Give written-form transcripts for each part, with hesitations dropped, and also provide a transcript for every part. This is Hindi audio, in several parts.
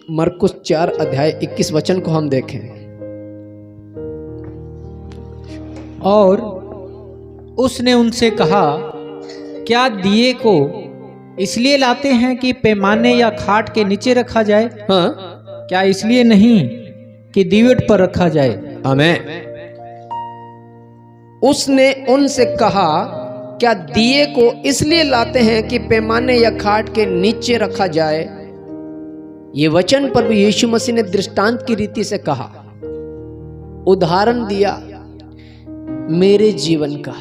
मरकुस 4 अध्याय 21 वचन को हम देखें। और उसने उनसे कहा, क्या दिए को इसलिए लाते हैं कि पैमाने या खाट के नीचे रखा जाए? हाँ, क्या इसलिए नहीं कि दीवट पर रखा जाए? आमीन। उसने उनसे कहा, क्या दिए को इसलिए लाते हैं कि पैमाने या खाट के नीचे रखा जाए? ये वचन प्रभु यीशु मसीह ने दृष्टांत की रीति से कहा, उदाहरण दिया मेरे जीवन का,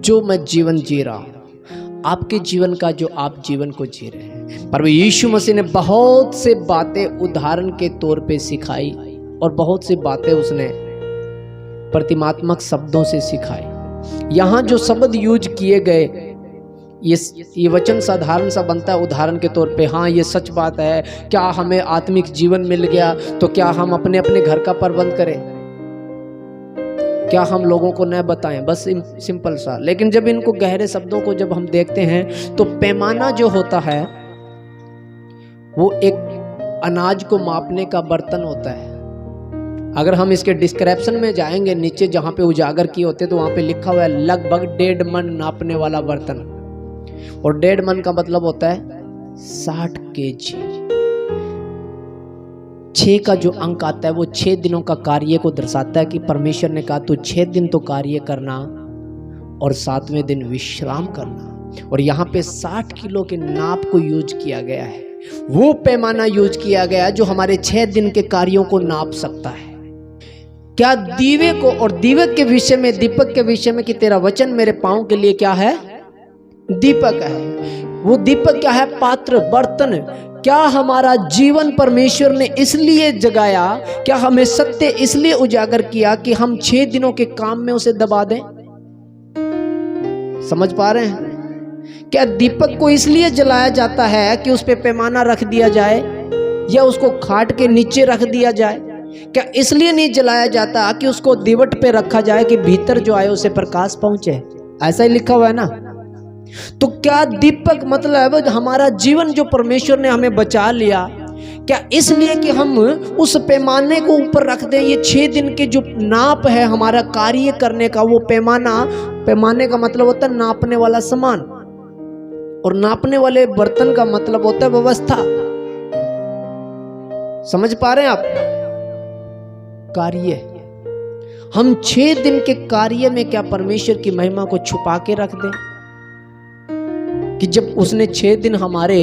जो मैं जीवन जी रहा हूं, आपके जीवन का जो आप जीवन को जी रहे हैं। प्रभु यीशु मसीह ने बहुत से बातें उदाहरण के तौर पे सिखाई और बहुत सी बातें उसने प्रतिमात्मक शब्दों से सिखाई। यहाँ जो शब्द यूज किए गए, ये वचन साधारण सा बनता है उदाहरण के तौर पे। हाँ, ये सच बात है। क्या हमें आत्मिक जीवन मिल गया तो क्या हम अपने अपने घर का प्रबंध करें? क्या हम लोगों को न बताएं? बस सिंपल सा। लेकिन जब इनको गहरे शब्दों को जब हम देखते हैं तो पैमाना जो होता है वो एक अनाज को मापने का बर्तन होता है। अगर हम इसके डिस्क्रिप्शन में जाएंगे नीचे जहां पे उजागर किए होते तो वहां पे लिखा हुआ है लगभग 1.5 मन नापने वाला बर्तन। और 1.5 मन का मतलब होता है 60 kg। 6 का जो अंक आता है वो 6 दिनों का कार्य को दर्शाता है कि परमेश्वर ने कहा तू 6 दिन तो कार्य करना और 7वें दिन विश्राम करना। और यहाँ पे 60 किलो के नाप को यूज किया गया है। वो पैमाना यूज किया गया है जो हमारे 6 दिन के कार्यों को नाप सकता है। क्या दीवे को और दीपक के विषय में, दीपक के विषय में कि तेरा वचन मेरे पांव के लिए क्या है? दीपक है। वो दीपक क्या है? पात्र, बर्तन। क्या हमारा जीवन परमेश्वर ने इसलिए जगाया, क्या हमें सत्य इसलिए उजागर किया कि हम 6 दिनों के काम में उसे दबा दें? समझ पा रहे हैं? क्या दीपक को इसलिए जलाया जाता है कि उस पे पैमाना रख दिया जाए या उसको खाट के नीचे रख दिया जाए? क्या इसलिए नहीं जलाया जाता कि उसको दीवट पे रखा जाए कि भीतर जो आए उसे प्रकाश पहुंचे? ऐसा ही लिखा हुआ है ना। तो क्या दीपक मतलब हमारा जीवन जो परमेश्वर ने हमें बचा लिया, क्या इसलिए कि हम उस पैमाने को ऊपर रख दें? ये 6 दिन के जो नाप है हमारा कार्य करने का, वो पैमाने का मतलब होता है नापने वाला सामान, और नापने वाले बर्तन का मतलब होता है व्यवस्था। समझ पा रहे हैं आप? कार्य। हम 6 दिन के कार्य में क्या परमेश्वर की महिमा को छुपा के रख दें कि जब उसने 6 दिन हमारे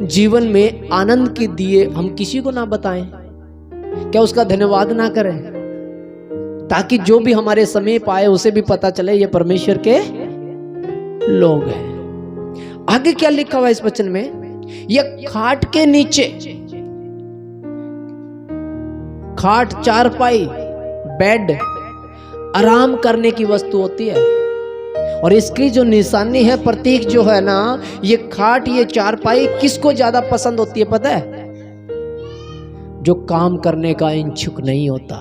जीवन में आनंद के दिए हम किसी को ना बताएं? क्या उसका धन्यवाद ना करें ताकि जो भी हमारे समीप आए उसे भी पता चले ये परमेश्वर के लोग हैं। आगे क्या लिखा हुआ है इस वचन में? यह खाट के नीचे, खाट, चारपाई, बेड आराम करने की वस्तु होती है। और इसकी जो निशानी है, प्रतीक जो है ना, ये खाट, ये चारपाई किसको ज्यादा पसंद होती है पता है? जो काम करने का इच्छुक नहीं होता,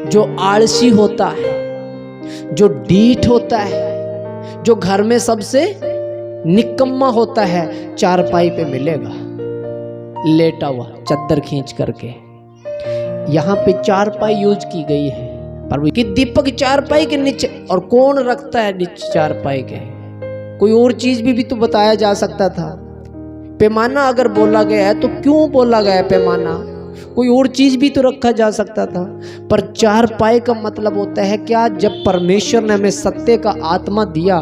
जो आलसी होता है, जो ढीठ होता है, जो घर में सबसे निकम्मा होता है, चारपाई पे मिलेगा लेटा हुआ चद्दर खींच करके। यहाँ पे चारपाई यूज की गई है पर कि दीपक चारपाई के नीचे। और कौन रखता है नीचे चारपाई के? कोई और चीज भी तो बताया जा सकता था। पैमाना अगर बोला गया है तो क्यों बोला गया है पैमाना? कोई और चीज भी तो रखा जा सकता था। पर चारपाई का मतलब होता है क्या? जब परमेश्वर ने हमें सत्य का आत्मा दिया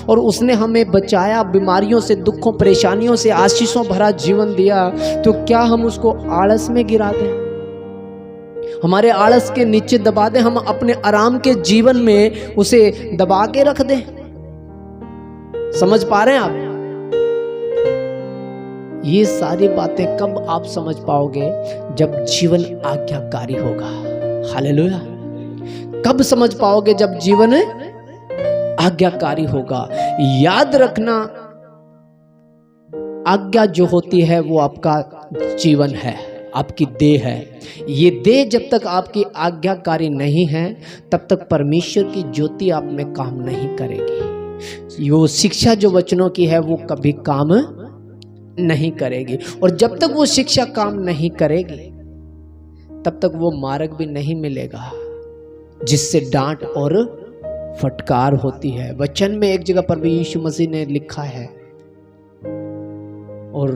और उसने हमें बचाया, बीमारियों से, दुखों, परेशानियों से, आशीषों भरा जीवन दिया, तो क्या हम उसको आलस में गिरा दें? हमारे आलस के नीचे दबा दें? हम अपने आराम के जीवन में उसे दबा के रख दें? समझ पा रहे हैं आप? ये सारी बातें कब आप समझ पाओगे? जब जीवन आज्ञाकारी होगा। हालेलुया। कब समझ पाओगे? जब जीवन आज्ञाकारी होगा। याद रखना, आज्ञा जो होती है वो आपका जीवन है, आपकी देह है। ये देह जब तक आपकी आज्ञाकारी नहीं है तब तक परमेश्वर की ज्योति आप में काम नहीं करेगी। वो शिक्षा जो वचनों की है वो कभी काम नहीं करेगी। और जब तक वो शिक्षा काम नहीं करेगी तब तक वो मार्ग भी नहीं मिलेगा जिससे डांट और फटकार होती है। वचन में एक जगह पर भी यीशु मसीह ने लिखा है और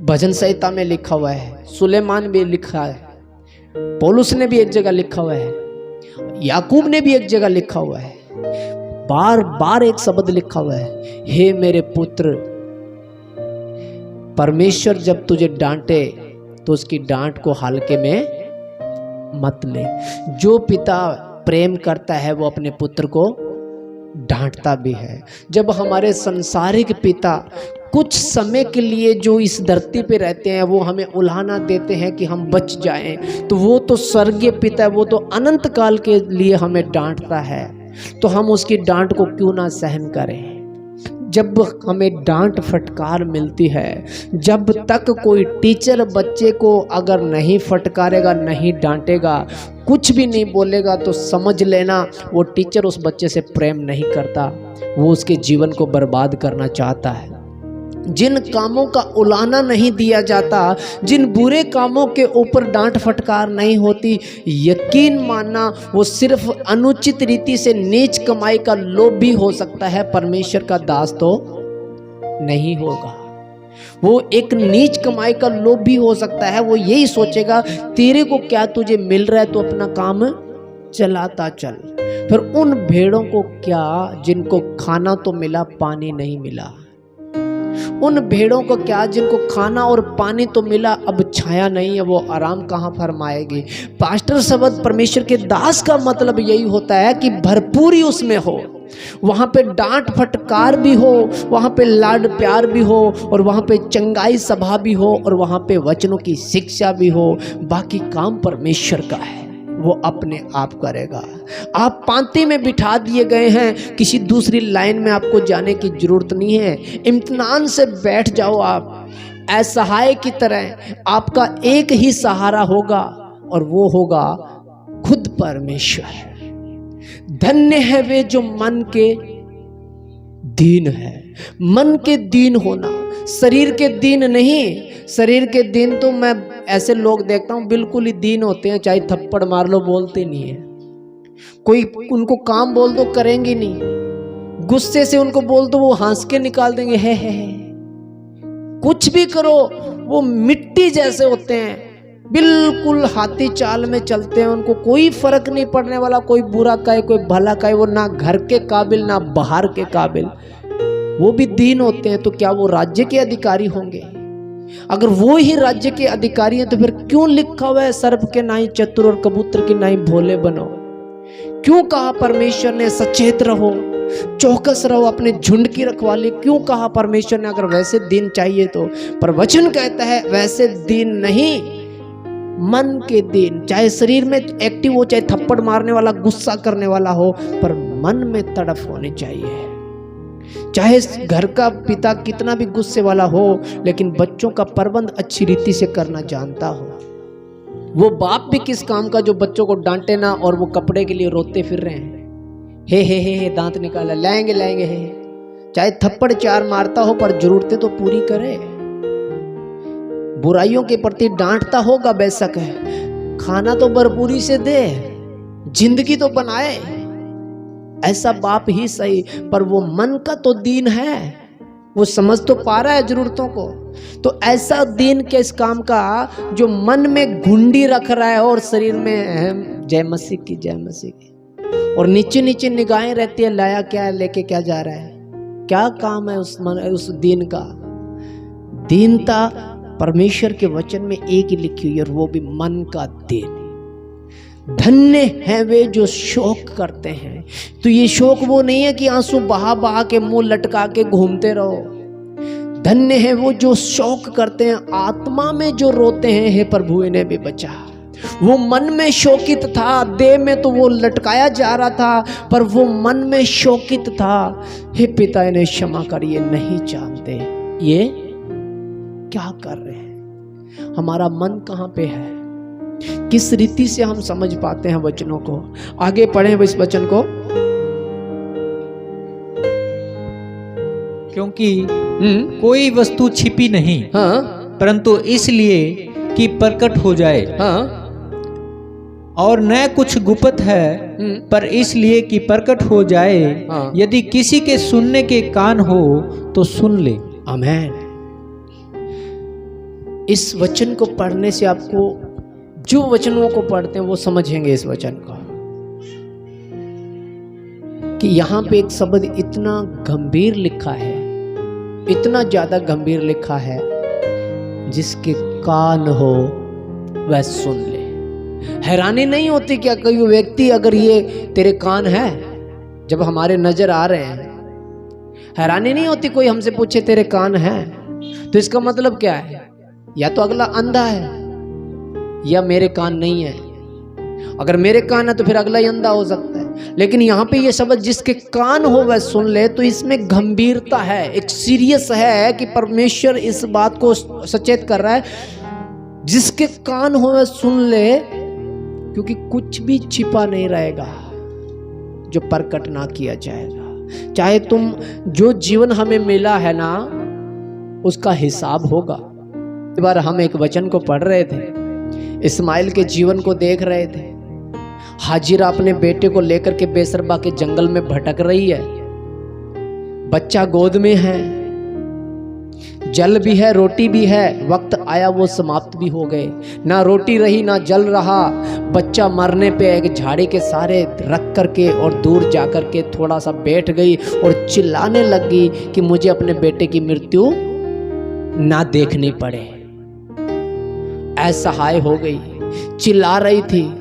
भजन संहिता में लिखा हुआ है, सुलेमान भी लिखा है, पौलुस ने भी एक जगह लिखा हुआ है, याकूब ने भी एक जगह लिखा हुआ है, बार बार एक शब्द लिखा हुआ है, हे मेरे पुत्र, परमेश्वर जब तुझे डांटे तो उसकी डांट को हल्के में मत ले। जो पिता प्रेम करता है वो अपने पुत्र को डांटता भी है। जब हमारे संसारिक पिता कुछ समय के लिए जो इस धरती पे रहते हैं वो हमें उल्हाना देते हैं कि हम बच जाएं, तो वो तो स्वर्गीय पिता है, वो तो अनंत काल के लिए हमें डांटता है, तो हम उसकी डांट को क्यों ना सहन करें। जब हमें डांट फटकार मिलती है, जब तक कोई टीचर बच्चे को अगर नहीं फटकारेगा, नहीं डांटेगा, कुछ भी नहीं बोलेगा, तो समझ लेना वो टीचर उस बच्चे से प्रेम नहीं करता, वो उसके जीवन को बर्बाद करना चाहता है। जिन कामों का उलाना नहीं दिया जाता, जिन बुरे कामों के ऊपर डांट फटकार नहीं होती, यकीन मानना वो सिर्फ अनुचित रीति से नीच कमाई का लोभ भी हो सकता है, परमेश्वर का दास तो नहीं होगा। वो एक नीच कमाई का लोभ भी हो सकता है, वो यही सोचेगा तेरे को क्या तुझे मिल रहा है तो अपना काम चलाता चल। फिर उन भेड़ों को क्या जिनको खाना तो मिला पानी नहीं मिला, उन भेड़ों को क्या जिनको खाना और पानी तो मिला अब छाया नहीं है, वो आराम कहाँ फरमाएगी। पास्टर शब्द परमेश्वर के दास का मतलब यही होता है कि भरपूरी उसमें हो, वहाँ पे डांट फटकार भी हो, वहाँ पे लाड प्यार भी हो, और वहाँ पे चंगाई सभा भी हो, और वहाँ पे वचनों की शिक्षा भी हो। बाकी काम परमेश्वर का है, वो अपने आप करेगा। आप पांति में बिठा दिए गए हैं, किसी दूसरी लाइन में आपको जाने की जरूरत नहीं है। इम्तिहान से बैठ जाओ आप असहाय की तरह, आपका एक ही सहारा होगा और वो होगा खुद परमेश्वर। धन्य है वे जो मन के दीन है। मन के दीन होना, शरीर के दीन नहीं। शरीर के दीन तो मैं ऐसे लोग देखता हूँ बिल्कुल ही दीन होते हैं, चाहे थप्पड़ मार लो बोलते नहीं है, कोई उनको काम बोल दो करेंगे नहीं, गुस्से से उनको बोल दो वो हंस के निकाल देंगे, है। कुछ भी करो वो मिट्टी जैसे होते हैं, बिल्कुल हाथी चाल में चलते हैं, उनको कोई फर्क नहीं पड़ने वाला, कोई बुरा कहे कोई भला कहे, वो ना घर के काबिल ना बाहर के काबिल, वो भी दीन होते हैं। तो क्या वो राज्य के अधिकारी होंगे? अगर वो ही राज्य के अधिकारी हैं तो फिर क्यों लिखा हुआ है सर्प के नाई चतुर और कबूतर के नाई भोले बनो? क्यों कहा परमेश्वर ने सचेत रहो, चौकस रहो, अपने झुंड की रखवाली क्यों कहा परमेश्वर ने? अगर वैसे दिन चाहिए तो, पर वचन कहता है वैसे दिन नहीं, मन के दिन। चाहे शरीर में एक्टिव हो, चाहे थप्पड़ मारने वाला गुस्सा करने वाला हो, पर मन में तड़फ होनी चाहिए। चाहे घर का पिता कितना भी गुस्से वाला हो, लेकिन बच्चों का प्रबंध अच्छी रीति से करना जानता हो। वो बाप भी किस काम का जो बच्चों को डांटे ना और वो कपड़े के लिए रोते फिर रहे हैं, हे दांत निकाला, लाएंगे हे। चाहे थप्पड़ चार मारता हो पर जरूरतें तो पूरी करे। बुराइयों के प्रति डांटता होगा बेशक है, खाना तो भरपूरी से दे, जिंदगी तो बनाए, ऐसा बाप ही सही। पर वो मन का तो दीन है, वो समझ तो पा रहा है जरूरतों को। तो ऐसा दीन के इस काम का जो मन में घुंडी रख रहा है और शरीर में जय मसीह की जय मसीह की, और नीचे नीचे निगाहें रहती है, लाया क्या है, लेके क्या जा रहा है, क्या काम है उस दीन का। दीनता परमेश्वर के वचन में एक ही लिखी हुई है, और वो भी मन का दीन। धन्य हैं वे जो शोक करते हैं। तो ये शोक वो नहीं है कि आंसू बहा बहा के मुंह लटका के घूमते रहो। धन्य है वो जो शोक करते हैं, आत्मा में जो रोते हैं, हे प्रभु इन्हें भी बचा। वो मन में शोकित था, देह में तो वो लटकाया जा रहा था, पर वो मन में शोकित था। हे पिता इन्हें क्षमा कर, ये नहीं जानते ये क्या कर रहे हैं। हमारा मन कहाँ पे है, किस रीति से हम समझ पाते हैं वचनों को। आगे पढ़ें इस वचन को। क्योंकि कोई वस्तु छिपी नहीं, हाँ परंतु इसलिए कि प्रकट हो जाए, हाँ, और न कुछ गुप्त है, पर इसलिए कि प्रकट हो जाए। हाँ। यदि किसी के सुनने के कान हो तो सुन ले। आमेन। इस वचन को पढ़ने से आपको, जो वचनों को पढ़ते हैं वो समझेंगे इस वचन को, कि यहाँ पे एक शब्द इतना गंभीर लिखा है, इतना ज्यादा गंभीर लिखा है, जिसके कान हो वह सुन ले। हैरानी नहीं होती क्या कोई व्यक्ति, अगर ये तेरे कान है, जब हमारे नजर आ रहे हैं, हैरानी नहीं होती कोई हमसे पूछे तेरे कान है, तो इसका मतलब क्या है? या तो अगला अंधा है या मेरे कान नहीं है। अगर मेरे कान है तो फिर अगला ही अंधा हो सकता है। लेकिन यहाँ पे ये शब्द जिसके कान हो वह सुन ले, तो इसमें गंभीरता है, एक सीरियस है कि परमेश्वर इस बात को सचेत कर रहा है, जिसके कान हो वह सुन ले, क्योंकि कुछ भी छिपा नहीं रहेगा जो प्रकट ना किया जाएगा। चाहे तुम, जो जीवन हमें मिला है ना, उसका हिसाब होगा। एक बार हम एक वचन को पढ़ रहे थे, इस्माइल के जीवन को देख रहे थे। हाजिरा अपने बेटे को लेकर के बेसरबा के जंगल में भटक रही है, बच्चा गोद में है, जल भी है, रोटी भी है। वक्त आया वो समाप्त भी हो गए, ना रोटी रही ना जल रहा। बच्चा मरने पे एक झाड़ी के सहारे रख करके और दूर जा करके थोड़ा सा बैठ गई और चिल्लाने लगी कि मुझे अपने बेटे की मृत्यु ना देखनी पड़े। असहाय हो गई, चिल्ला रही थी।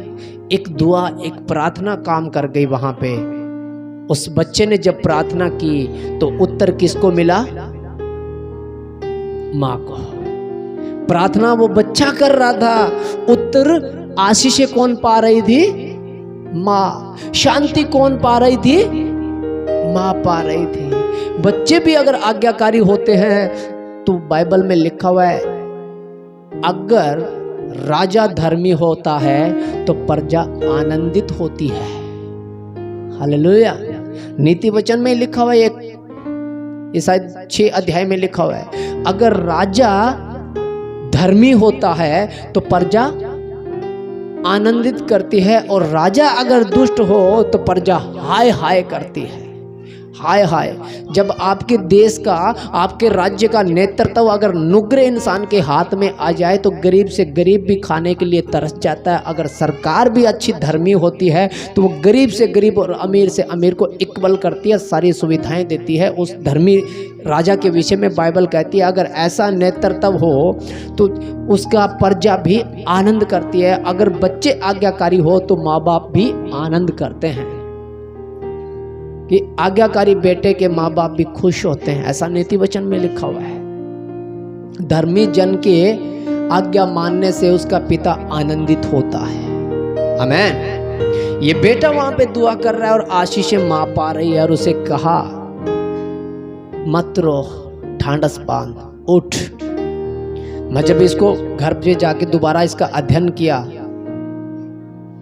एक दुआ, एक प्रार्थना काम कर गई वहां पे। उस बच्चे ने जब प्रार्थना की तो उत्तर किसको मिला? माँ को। प्रार्थना वो बच्चा कर रहा था, उत्तर आशीषें कौन पा रही थी? माँ। शांति कौन पा रही थी? माँ पा रही थी। बच्चे भी अगर आज्ञाकारी होते हैं तो बाइबल में लिखा हुआ है, अगर राजा धर्मी होता है तो प्रजा आनंदित होती है। हालेलुया। नीति वचन में लिखा हुआ है, ये शायद 6 अध्याय में लिखा हुआ है, अगर राजा धर्मी होता है तो प्रजा आनंदित करती है, और राजा अगर दुष्ट हो तो प्रजा हाय हाय करती है। हाय हाय। जब आपके देश का, आपके राज्य का नेतृत्व अगर नुग्रे इंसान के हाथ में आ जाए तो गरीब से गरीब भी खाने के लिए तरस जाता है। अगर सरकार भी अच्छी धर्मी होती है तो वो गरीब से गरीब और अमीर से अमीर को इक्वल करती है, सारी सुविधाएं देती है। उस धर्मी राजा के विषय में बाइबल कहती है, अगर ऐसा नेतृत्व हो तो उसका प्रजा भी आनंद करती है। अगर बच्चे आज्ञाकारी हो तो माँ बाप भी आनंद करते हैं, कि आज्ञाकारी बेटे के माँ बाप भी खुश होते हैं। ऐसा नीति वचन में लिखा हुआ है। धर्मी जन के आज्ञा मानने से उसका पिता आनंदित होता है। आमीन। ये बेटा वहां पे दुआ कर रहा है और आशीषें माँ पा रही है, और उसे कहा मत रो, ढांढस बांध, उठ। मैं जब इसको घर पे जाके दोबारा इसका अध्ययन किया,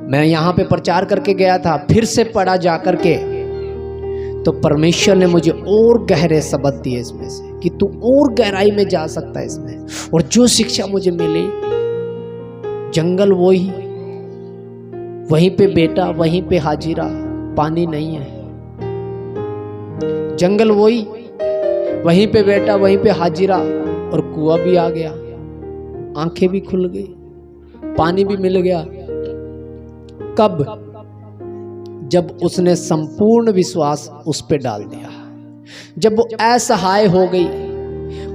मैं यहाँ पे प्रचार करके गया था, फिर से पढ़ा जा करके, तो परमेश्वर ने मुझे और गहरे शब्द दिए इसमें से, कि तू और गहराई में जा सकता है इसमें। और जो शिक्षा मुझे मिली, जंगल वहीं पे बेटा, वहीं पे हाजिरा, पानी नहीं है। जंगल वहीं पे बेटा, वहीं पे हाजिरा, और कुआं भी आ गया, आंखें भी खुल गई, पानी भी मिल गया। कब? जब उसने संपूर्ण विश्वास उस पे डाल दिया। जब वो असहाय हो गई,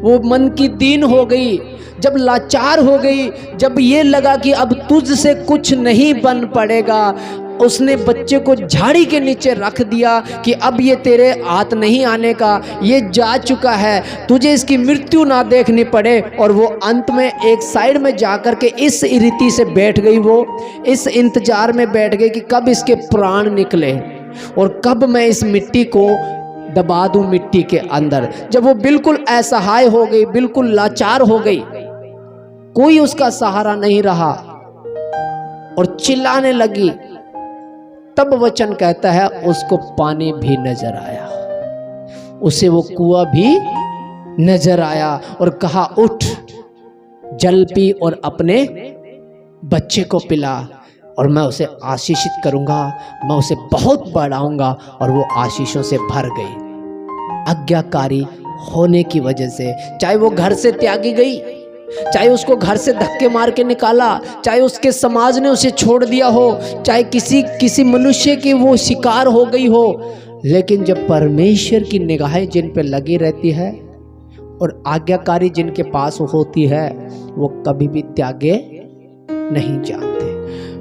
वो मन की दीन हो गई, जब लाचार हो गई, जब ये लगा कि अब तुझसे कुछ नहीं बन पड़ेगा, उसने बच्चे को झाड़ी के नीचे रख दिया कि अब ये तेरे हाथ नहीं आने का, ये जा चुका है, तुझे इसकी मृत्यु ना देखनी पड़े। और वो अंत में एक साइड में जाकर के इस रीति से बैठ गई, वो इस इंतजार में बैठ गई कि कब इसके प्राण निकले और कब मैं इस मिट्टी को दबा दूं मिट्टी के अंदर। जब वो बिल्कुल असहाय हो गई, बिल्कुल लाचार हो गई, कोई उसका सहारा नहीं रहा और चिल्लाने लगी, तब वचन कहता है उसको पानी भी नजर आया। उसे वो कुआं भी नजर आया और कहा, उठ, जल पी और अपने बच्चे को पिला और मैं उसे आशीषित करूंगा, मैं उसे बहुत बढ़ाऊंगा। और वो आशीषों से भर गई। आज्ञाकारी होने की वजह से, चाहे वो घर से त्यागी गई, चाहे उसको घर से धक्के मार के निकाला, चाहे उसके समाज ने उसे छोड़ दिया हो, चाहे किसी मनुष्य की वो शिकार हो गई हो, लेकिन जब परमेश्वर की निगाहें जिन पे लगी रहती है और आज्ञाकारी जिनके पास होती है, वो कभी भी त्यागे नहीं जाते।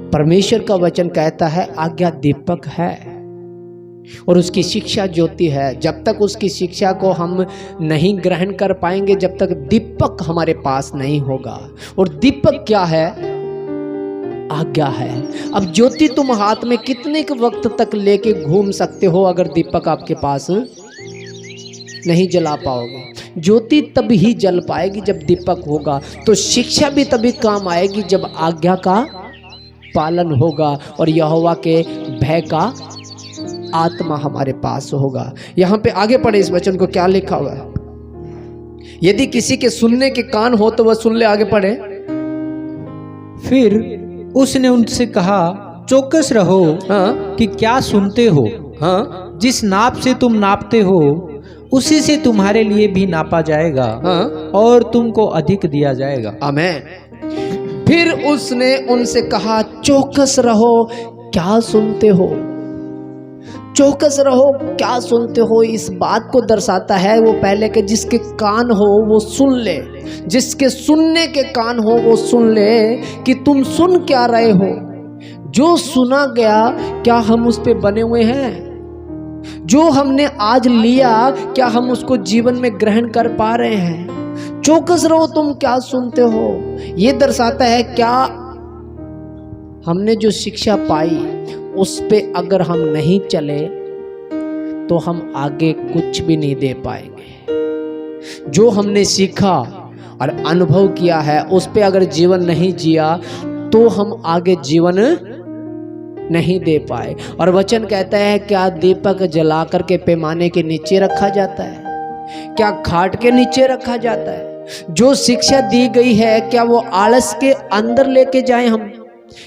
परमेश्वर का वचन कहता है आज्ञा दीपक है और उसकी शिक्षा ज्योति है। जब तक उसकी शिक्षा को हम नहीं ग्रहण कर पाएंगे, जब तक दीपक हमारे पास नहीं होगा। और दीपक क्या है? आज्ञा है। अब ज्योति तुम हाथ में कितने के वक्त तक लेके घूम सकते हो, अगर दीपक आपके पास नहीं जला पाओगे। ज्योति तभी ही जल पाएगी जब दीपक होगा। तो शिक्षा भी तभी काम आएगी जब आज्ञा का पालन होगा और यहोवा के भय का आत्मा हमारे पास होगा। यहाँ पे आगे पढ़े इस वचन को, क्या लिखा हुआ है? यदि किसी के सुनने के कान हो तो वह सुन ले। आगे पढ़े। फिर उसने उनसे कहा, चौकस रहो कि क्या सुनते हो। जिस नाप से तुम नापते हो उसी से तुम्हारे लिए भी नापा जाएगा और तुमको अधिक दिया जाएगा। आमीन। फिर उसने उनसे कहा, चौकस रहो, क्या सुनते हो? चौकस रहो, क्या सुनते हो? इस बात को दर्शाता है वो पहले के जिसके कान हो वो सुन ले, जिसके सुनने के कान हो वो सुन ले कि तुम सुन क्या रहे हो। जो सुना गया क्या हम उस पे बने हुए हैं? जो हमने आज लिया क्या हम उसको जीवन में ग्रहण कर पा रहे हैं? चौकस रहो, तुम क्या सुनते हो। ये दर्शाता है क्या हमने जो शिक्षा पाई उस पे अगर हम नहीं चले तो हम आगे कुछ भी नहीं दे पाएंगे। जो हमने सीखा और अनुभव किया है उस पे अगर जीवन नहीं जिया तो हम आगे जीवन नहीं दे पाए। और वचन कहता है क्या दीपक जला करके पैमाने के नीचे रखा जाता है? क्या खाट के नीचे रखा जाता है? जो शिक्षा दी गई है क्या वो आलस के अंदर लेके जाएं हम?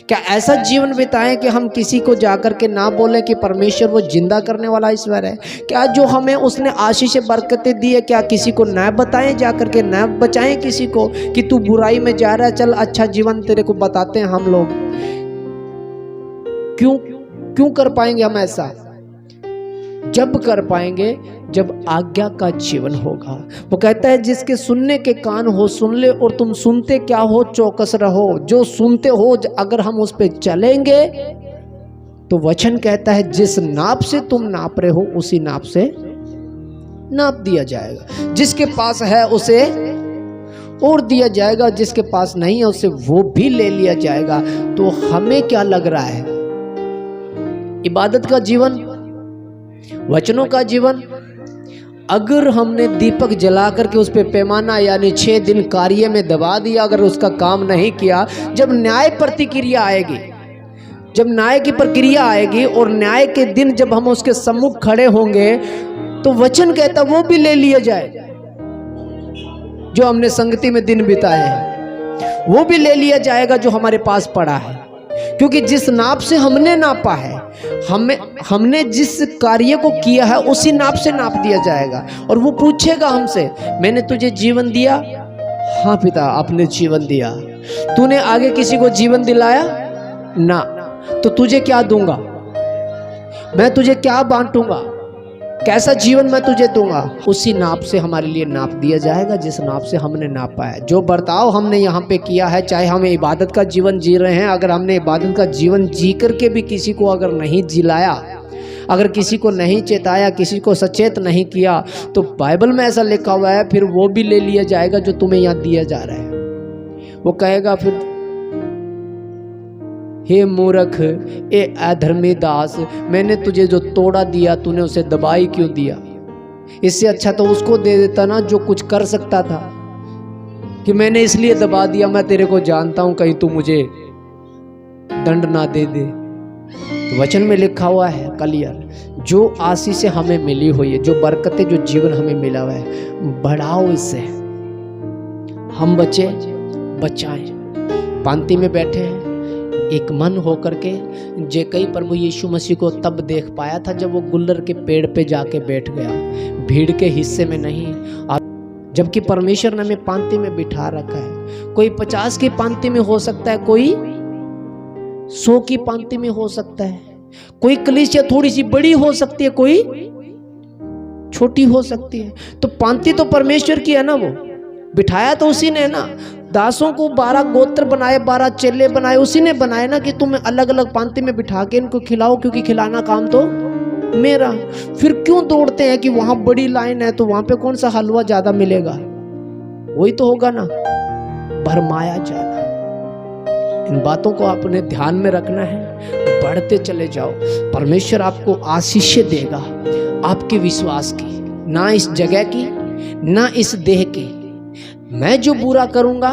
क्या ऐसा जीवन बिताएं कि हम किसी को जाकर के ना बोले कि परमेश्वर वो जिंदा करने वाला ईश्वर है? क्या जो हमें उसने आशीष बरकतें दी है क्या किसी को न बताएं, जाकर के न बचाएं किसी को कि तू बुराई में जा रहा है, चल अच्छा जीवन तेरे को बताते हैं हम लोग। क्यों कर पाएंगे हम ऐसा? जब कर पाएंगे जब आज्ञा का जीवन होगा। वो कहता है जिसके सुनने के कान हो सुन ले, और तुम सुनते क्या हो? चौकस रहो। जो सुनते हो अगर हम उस पे चलेंगे तो वचन कहता है जिस नाप से तुम नाप रहे हो उसी नाप से नाप दिया जाएगा। जिसके पास है उसे और दिया जाएगा, जिसके पास नहीं है उसे वो भी ले लिया जाएगा। तो हमें क्या लग रहा है? इबादत का जीवन, वचनों का जीवन, अगर हमने दीपक जला करके उस पे पैमाना यानी 6 दिन कार्य में दबा दिया, अगर उसका काम नहीं किया, जब न्याय प्रतिक्रिया आएगी, जब न्याय की प्रक्रिया आएगी और न्याय के दिन जब हम उसके सम्मुख खड़े होंगे तो वचन कहता वो भी ले लिया जाए। जो हमने संगति में दिन बिताए हैं वो भी ले लिया जाएगा जो हमारे पास पड़ा है, क्योंकि जिस नाप से हमने नापा है, हमने जिस कार्य को किया है उसी नाप से नाप दिया जाएगा। और वो पूछेगा हमसे, मैंने तुझे जीवन दिया? हाँ पिता आपने जीवन दिया। तूने आगे किसी को जीवन दिलाया? ना। तो तुझे क्या दूंगा? मैं तुझे क्या बांटूंगा? कैसा जीवन मैं तुझे दूंगा? उसी नाप से हमारे लिए नाप दिया जाएगा जिस नाप से हमने नापा है। जो बर्ताव हमने यहाँ पे किया है, चाहे हम इबादत का जीवन जी रहे हैं, अगर हमने इबादत का जीवन जी करके भी किसी को अगर नहीं जिलाया, अगर किसी को नहीं चेताया, किसी को सचेत नहीं किया, तो बाइबल में ऐसा लिखा हुआ है फिर वो भी ले लिया जाएगा जो तुम्हें यहाँ दिया जा रहा है। वो कहेगा फिर, हे मूर्ख, ए अधर्मी दास, मैंने तुझे जो तोड़ा दिया तूने उसे दबाई क्यों दिया? इससे अच्छा तो उसको दे देता ना जो कुछ कर सकता था। कि मैंने इसलिए दबा दिया, मैं तेरे को जानता हूं कहीं तू मुझे दंड ना दे दे। तो वचन में लिखा हुआ है क्लियर, जो आशीषें हमें मिली हुई है, जो बरकतें, जो जीवन हमें मिला हुआ है, बढ़ाओ इससे। हम बच्चे बचाएं। पांति में बैठे हैं एक मन होकर के। जे कई प्रभु यीशु मसीह को तब देख पाया था जब वो गुल्लर के पेड़ पे जाके बैठ गया, भीड़ के हिस्से में नहीं। जबकि परमेश्वर ने हमें पांति में बिठा रखा है। कोई 50 की पांति में हो सकता है, कोई 100 की पांति में हो सकता है, कोई कलीसिया थोड़ी सी बड़ी हो सकती है, कोई छोटी हो सकती है। तो पांति तो परमेश्वर की है ना, वो बिठाया तो उसी ने है ना। दासों को 12 गोत्र बनाए, 12 चेले बनाए, उसी ने बनाए ना कि तुम अलग अलग पांति में बिठा के इनको खिलाओ, क्योंकि खिलाना काम तो मेरा। फिर क्यों दौड़ते हैं कि वहां बड़ी लाइन है तो वहां पे कौन सा हलवा ज्यादा मिलेगा, वही तो होगा ना, भरमाया जाना। इन बातों को आपने ध्यान में रखना है, बढ़ते चले जाओ। परमेश्वर आपको आशीष देगा आपके विश्वास की, ना इस जगह की, ना इस देह की। मैं जो बुरा करूंगा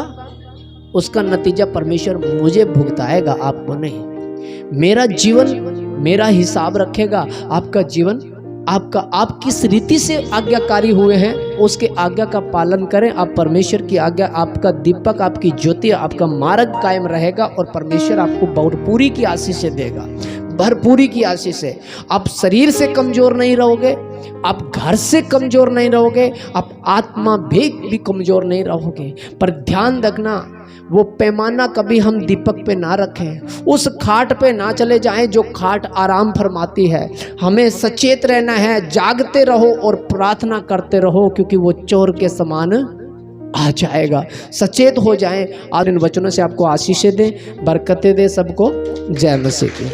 उसका नतीजा परमेश्वर मुझे भुगताएगा, आपको नहीं। मेरा जीवन मेरा हिसाब रखेगा, आपका जीवन आपका। आप किस रीति से आज्ञाकारी हुए हैं उसके आज्ञा का पालन करें। आप परमेश्वर की आज्ञा, आपका दीपक, आपकी ज्योति, आपका मार्ग कायम रहेगा और परमेश्वर आपको भरपूरी की आशीष देगा, भरपूरी की आशीष से। आप शरीर से कमजोर नहीं रहोगे, आप घर से कमजोर नहीं रहोगे, आप आत्मा भी कमजोर नहीं रहोगे। पर ध्यान रखना, वो पैमाना कभी हम दीपक पे ना रखें, उस खाट पे ना चले जाएं जो खाट आराम फरमाती है। हमें सचेत रहना है, जागते रहो और प्रार्थना करते रहो, क्योंकि वो चोर के समान आ जाएगा। सचेत हो जाएं। आज इन वचनों से आपको आशीषें दें, बरकतें दें सबको। जय मसीह की।